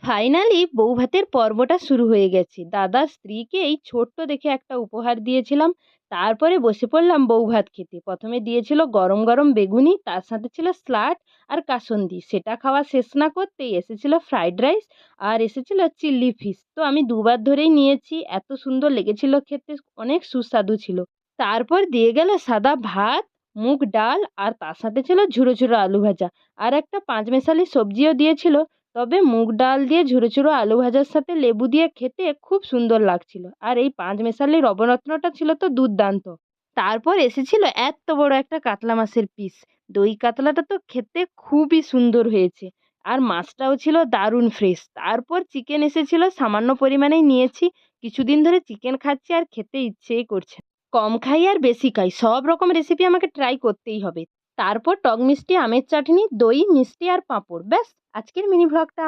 Finally বৌভাতের পর্বটা শুরু হয়ে গেছে। দাদার স্ত্রীকে এই ছোট্ট দেখে একটা উপহার দিয়েছিলাম। তারপরে বসে পড়লাম বৌভাত খেতে। প্রথমে দিয়েছিল গরম গরম বেগুনি, তার সাথে ছিল স্যালাড আর কাসুন্দি। সেটা খাওয়া শেষ না করতেই এসেছিল ফ্রাইড রাইস আর এসেছিল চিলি ফিশ। তো আমি দুবার ধরেই নিয়েছি, এত সুন্দর লেগেছিল খেতে, অনেক সুস্বাদু ছিল। তারপর দিয়ে গেল সাদা ভাত, মুগ ডাল আর তার সাথে ছিল ঝুরো ঝুরো আলু ভাজা। আর একটা পাঁচমেশালি সবজিও দিয়েছিল। তবে মুগ ডাল দিয়ে ঝুরো ঝুরো আলু ভাজার সাথে লেবু দিয়ে খেতে খুব সুন্দর লাগছিল। আর এই পাঁচমেশালি নবরত্নটা ছিল তো দুর্দান্ত। তারপর এসেছিল এত বড় একটা কাতলা মাছের পিস। দই কাতলাটা তো খেতে খুবই সুন্দর হয়েছে। আর মাছটাও ছিল দারুণ ফ্রেশ। তারপর চিকেন এসেছিল, সামান্য পরিমাণেই নিয়েছি। কিছুদিন ধরে চিকেন খাচ্ছি আর খেতে ইচ্ছেই করছে। কম খাই আর বেশি খাই, সব রকম রেসিপি আমাকে ট্রাই করতেই হবে। তারপর টক মিষ্টি আমের চাটনি, দই, মিষ্টি আর পাঁপড়। ব্যাস, আজকের মিনি ভ্লগটা